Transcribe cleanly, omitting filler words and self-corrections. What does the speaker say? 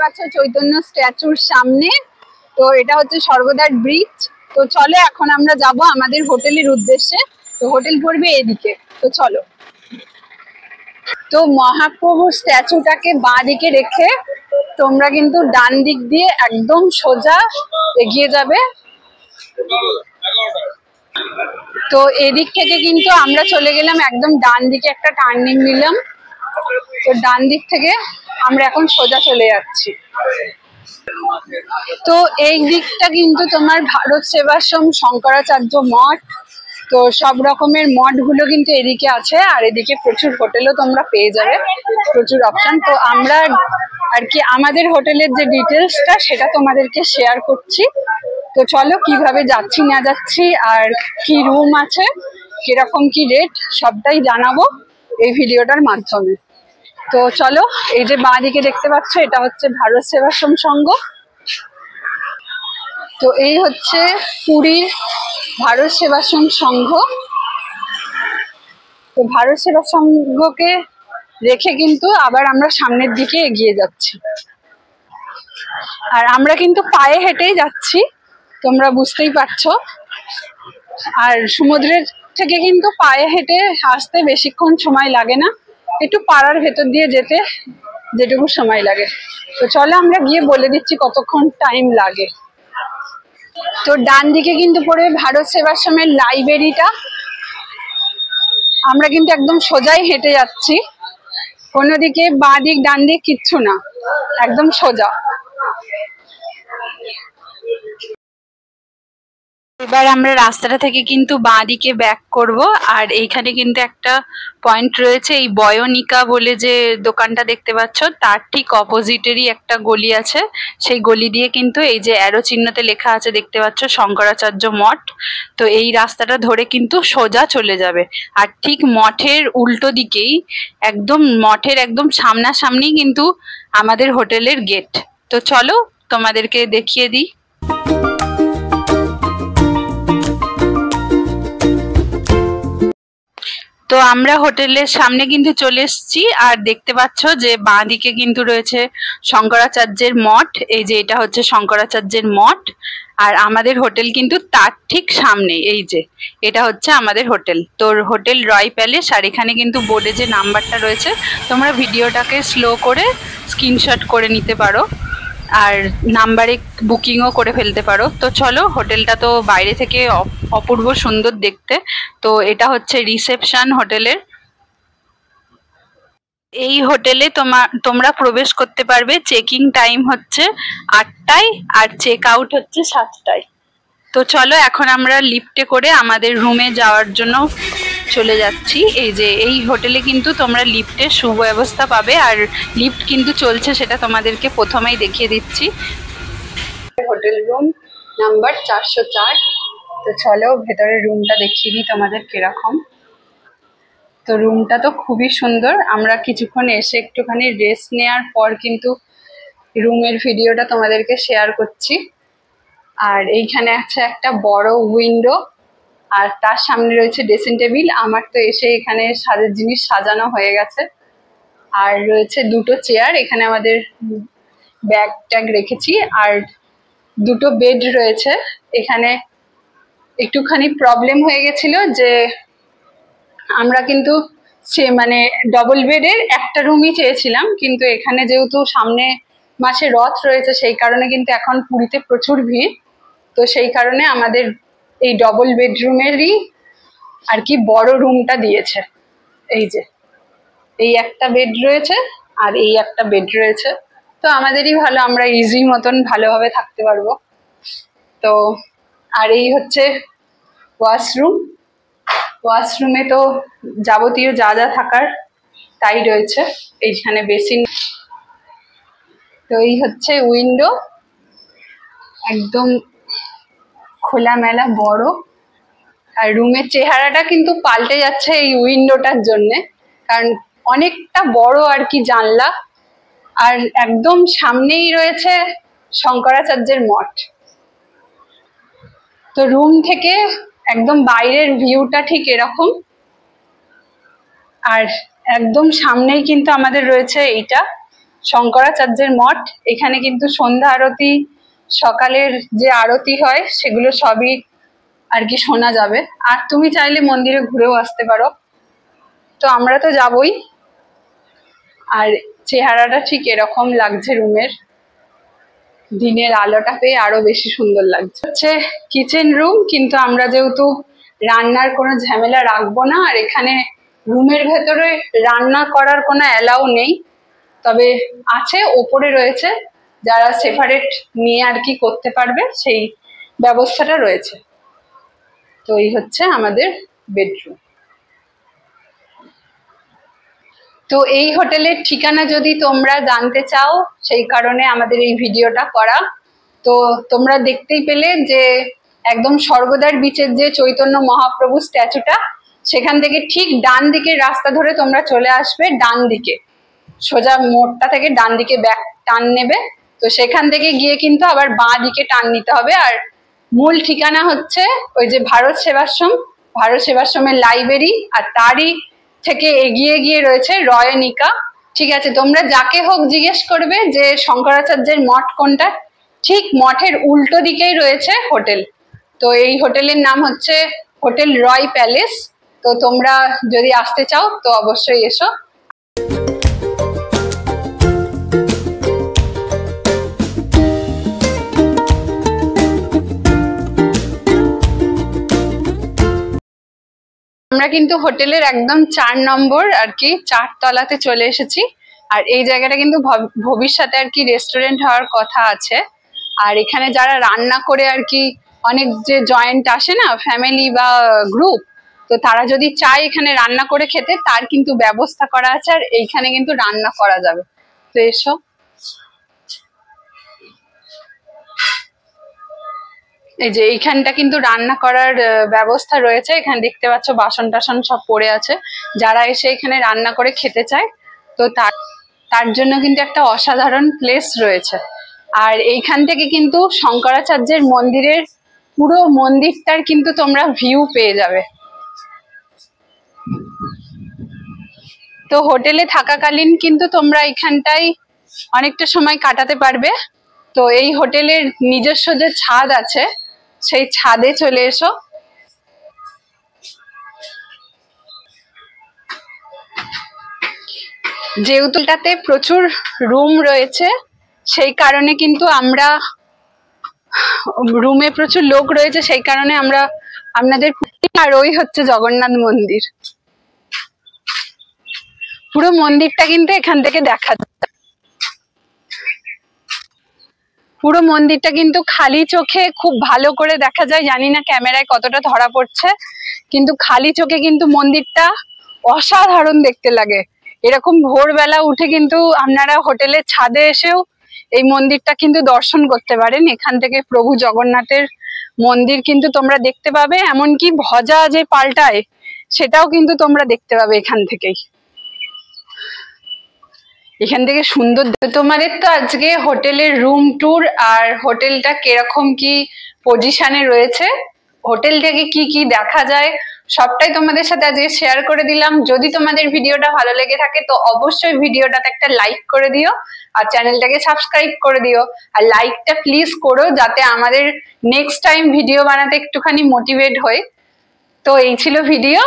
পাচ্ছ চৈতন্য স্ট্যাচুর সামনে। তো এটা হচ্ছে স্বর্গদ্বার ব্রিজ। তো চলো এখন আমরা যাব আমাদের হোটেলের উদ্দেশ্যে। তো হোটেল পড়বে এদিকে, তো চলো। তো মহাপ্রভুর স্ট্যাচুটাকে বাঁ দিকে রেখে তোমরা কিন্তু ডান দিক দিয়ে একদম সোজা এগিয়ে যাবে। তো এদিক থেকে কিন্তু আমরা চলে গেলাম একদম ডান দিকে, একটা টার্নিং নিলাম। তো ডান দিক থেকে আমরা এখন সোজা চলে যাচ্ছি। তো এই দিকটা কিন্তু তোমার ভারত সেবাশ্রম, শঙ্করাচার্য মঠ, তো সব রকমের মঠ গুলো কিন্তু এদিকে আছে। আর এদিকে প্রচুর হোটেলও তোমরা পেয়ে যাবে, প্রচুর অপশন। তো আমরা আর কি আমাদের হোটেলের যে ডিটেলসটা সেটা তোমাদেরকে শেয়ার করছি। তো চলো কিভাবে যাচ্ছি না যাচ্ছি আর কি রুম আছে, কিরকম কি রেট, সবটাই জানাবো এই ভিডিওটার মাধ্যমে। তো চলো, এই যে বাঁ দিকে দেখতে পাচ্ছ এটা হচ্ছে ভারত সেবাশ্রম সংঘ। তো এই হচ্ছে পুরীর ভারত সেবাশ্রম সংঘ। তো ভারত সেবা সংঘকে রেখে কিন্তু আবার আমরা সামনের দিকে এগিয়ে যাচ্ছি। আর আমরা কিন্তু পায়ে হেঁটেই যাচ্ছি, তোমরা বুঝতেই পারছো। আর সমুদ্রের থেকে কিন্তু পায়ে হেঁটে আসতে বেশিক্ষণ সময় লাগে না, একটু পাড়ার ভেতর দিয়ে যেতে যেটুকু সময় লাগে। তো চলো আমরা গিয়ে বলে দিচ্ছি কতক্ষণ টাইম লাগে। তো ডান দিকে কিন্তু পড়বে ভারত সেবাশ্রমের লাইব্রেরিটা। আমরা কিন্তু একদম সোজাই হেঁটে যাচ্ছি, কোনো দিকে বাঁ দিক ডান দিক কিচ্ছু না, একদম সোজা। এবার আমরা রাস্তাটা থেকে কিন্তু বাঁ দিকে ব্যাক করব। আর এইখানে কিন্তু একটা পয়েন্ট রয়েছে, এই বয়নিকা বলে যে দোকানটা দেখতে পাচ্ছ তার ঠিক অপোজিটেরই একটা গলি আছে। সেই গলি দিয়ে কিন্তু এই যে অ্যারো চিহ্নতে লেখা আছে দেখতে পাচ্ছ শঙ্করাচার্য মঠ। তো এই রাস্তাটা ধরে কিন্তু সোজা চলে যাবে। আর ঠিক মঠের উল্টো দিকেই একদম মঠের একদম সামনাসামনি কিন্তু আমাদের হোটেলের গেট। তো চলো তোমাদেরকে দেখিয়ে দিই। তো আমরা হোটেলের সামনে কিন্তু চলে এসেছি। আর দেখতে পাচ্ছ যে বাঁ দিকে কিন্তু রয়েছে শঙ্করাচার্যের মঠ। এই যে এটা হচ্ছে শঙ্করাচার্যের মঠ। আর আমাদের হোটেল কিন্তু তার ঠিক সামনে, এই যে এটা হচ্ছে আমাদের হোটেল। তোর হোটেল রয় প্যালেস। আর এখানে কিন্তু বোর্ডে যে নাম্বারটা রয়েছে তোমরা ভিডিওটাকে স্লো করে স্ক্রিনশট করে নিতে পারো আর নাম্বারে বুকিংও করে ফেলতে পারো। তো চলো, হোটেলটা তো বাইরে থেকে অপূর্ব সুন্দর দেখতে। তো এটা হচ্ছে রিসেপশন হোটেলের। এই হোটেলে তোমরা প্রবেশ করতে পারবে। চেকিং টাইম হচ্ছে 8টায় আর চেক আউট হচ্ছে 7টায়। তো চলো এখন আমরা লিফটে করে আমাদের রুমে যাওয়ার জন্য চলে যাচ্ছি। এই যে এই হোটেলে কিন্তু তোমরা লিফটের সুব্যবস্থা পাবে। আর লিফট কিন্তু চলছে, সেটা তোমাদেরকে প্রথমেই দেখিয়ে দিচ্ছি। Hotel room number 404। তো চলো ভেতরের রুমটা দেখিয়ে দিই তোমাদের কিরকম। তো রুমটা তো খুবই সুন্দর। আমরা কিছুক্ষণ এসে একটুখানি রেস্ট নেওয়ার পর কিন্তু রুমের ভিডিওটা তোমাদেরকে শেয়ার করছি। আর এইখানে আছে একটা বড় উইন্ডো, আর তার সামনে রয়েছে ড্রেসিং টেবিল। আমার তো এসে এখানে সাজের জিনিস সাজানো হয়ে গেছে। আর রয়েছে দুটো চেয়ার, এখানে আমাদের ব্যাগ ট্যাগ রেখেছি। আর দুটো বেড রয়েছে। এখানে একটুখানি প্রবলেম হয়ে গেছিল যে আমরা কিন্তু সে মানে ডবল বেডের একটা রুমই চেয়েছিলাম, কিন্তু এখানে যেহেতু সামনে মাসে রথ রয়েছে সেই কারণে কিন্তু এখন পুরীতে প্রচুর ভিড়। তো সেই কারণে আমাদের এই ডবল বেডরুমেরই আর কি বড় রুমটা দিয়েছে। এই যে এই একটা বেড রয়েছে আর এই একটা বেড রয়েছে। তো আমাদেরই ভালো, আমরা ইজি মতন ভালোভাবে থাকতে পারবো। তো আর এই হচ্ছে ওয়াশরুম। ওয়াশরুমে তো যাবতীয় যা যা থাকার তাই রয়েছে। এইখানে বেসিন। তো এই হচ্ছে উইন্ডো, একদম খোলামেলা বড়। আর রুমের চেহারাটা কিন্তু পাল্টে যাচ্ছে এই উইন্ডোটার জন্যে, কারণ অনেকটা বড় আর কি জানলা। আর একদম সামনেই রয়েছে শঙ্করাচার্যের মঠ। তো রুম থেকে একদম বাইরের ভিউটা ঠিক এরকম। আর একদম সামনেই কিন্তু আমাদের রয়েছে এইটা শঙ্করাচার্যের মঠ। এখানে কিন্তু সন্ধ্যা আরতি, সকালের যে আরতি হয় সেগুলো সবই আর কি শোনা যাবে। আর তুমি চাইলে মন্দিরে ঘুরেও আসতে পারো। তো আমরা তো যাবই। আর চেহারাটা ঠিক এরকম লাগছে রুমের, দিনের আলোটা পেয়ে আরো বেশি সুন্দর লাগছে। হচ্ছে কিচেন রুম, কিন্তু আমরা যেহেতু রান্নার কোনো ঝামেলা রাখবো না, আর এখানে রুমের ভেতরে রান্না করার কোনো অ্যালাউ নেই, তবে আছে ওপরে রয়েছে, যারা সেপারেট নিয়ে আর কি করতে পারবে সেই ব্যবস্থাটা রয়েছে। তো এই হচ্ছে আমাদের বেডরুম। তো এই হোটেলের ঠিকানা যদি তোমরা জানতে চাও, সেই কারণে আমাদের এই ভিডিওটা করা। তো তোমরা দেখতেই পেলে যে একদম স্বর্গদ্বার বিচের যে চৈতন্য মহাপ্রভু স্ট্যাচুটা, সেখান থেকে ঠিক ডান দিকের রাস্তা ধরে তোমরা চলে আসবে, ডান দিকে সোজা মোড়টা থেকে ডান দিকে ব্যাক টান নেবে। তো সেখান থেকে গিয়ে কিন্তু আবার বাঁ দিকে টান নিতে হবে। আর মূল ঠিকানা হচ্ছে ওই যে ভারত সেবাশ্রমের লাইব্রেরি, আর তারই থেকে এগিয়ে গিয়ে রয়েছে রয়নিকা। ঠিক আছে, তোমরা যাকে হোক জিজ্ঞেস করবে যে শঙ্করাচার্যের মঠ কোনটা, ঠিক মঠের উল্টো দিকেই রয়েছে হোটেল। তো এই হোটেলের নাম হচ্ছে হোটেল রয় প্যালেস। তো তোমরা যদি আসতে চাও তো অবশ্যই এসো। আমরা কিন্তু হোটেলের একদম 4 নম্বর আর কি 4 তলাতে চলে এসেছি। আর এই জায়গাটা কিন্তু ভবিষ্যতে আর কি রেস্টুরেন্ট হওয়ার কথা আছে। আর এখানে যারা রান্না করে আর কি, অনেক যে জয়েন্ট আসে না, ফ্যামিলি বা গ্রুপ, তো তারা যদি চায় এখানে রান্না করে খেতে, তার কিন্তু ব্যবস্থা করা আছে। আর এইখানে কিন্তু রান্না করা যাবে। তো এসো। এই যে এইখানটা কিন্তু রান্না করার ব্যবস্থা রয়েছে। এখানে দেখতে পাচ্ছ বাসন টাসন সব পড়ে আছে। যারা এসে এখানে রান্না করে খেতে চায়, তো তার জন্য কিন্তু একটা অসাধারণ প্লেস রয়েছে। আর এইখান থেকে কিন্তু শঙ্করাচার্যের মন্দিরের পুরো মন্দিরটার কিন্তু তোমরা ভিউ পেয়ে যাবে। তো হোটেলে থাকাকালীন কিন্তু তোমরা এখানটাই অনেকটা সময় কাটাতে পারবে। তো এই হোটেলের নিজস্ব যে ছাদ আছে, সেই ছাদে চলে এসো। যেহেতু এটাতে প্রচুর রুম রয়েছে, সেই কারণে কিন্তু আমরা রুমে প্রচুর লোক রয়েছে, সেই কারণে আমরা আপনাদের, আর ওই হচ্ছে জগন্নাথ মন্দির। পুরো মন্দিরটা কিন্তু এখান থেকে দেখা যায়। পুরো মন্দিরটা কিন্তু খালি চোখে খুব ভালো করে দেখা যায়। জানি না ক্যামেরায় কতটা ধরা পড়ছে, কিন্তু খালি চোখে কিন্তু মন্দিরটা অসাধারণ দেখতে লাগে। এরকম ভোরবেলা উঠে কিন্তু আপনারা হোটেলের ছাদে এসেও এই মন্দিরটা কিন্তু দর্শন করতে পারেন। এখান থেকে প্রভু জগন্নাথের মন্দির কিন্তু তোমরা দেখতে পাবে, এমনকি ভজা যে পাল্টায় সেটাও কিন্তু তোমরা দেখতে পাবে এখান থেকেই। এখান থেকে সুন্দর। তোমাদের তো আজকে হোটেলের রুম ট্যুর আর হোটেলটা কিরকম কি পজিশনে রয়েছে, হোটেল থেকে কি কি দেখা যায়, সবটাই তোমাদের সাথে আজকে শেয়ার করে দিলাম। যদি তোমাদের ভিডিওটা ভালো লেগে থাকে তো অবশ্যই ভিডিওটাতে একটা লাইক করে দিও, আর চ্যানেলটাকে সাবস্ক্রাইব করে দিও। আর লাইকটা প্লিজ করো, যাতে আমাদের নেক্সট টাইম ভিডিও বানাতে একটুখানি মোটিভেট হয়। তো এই ছিল ভিডিও।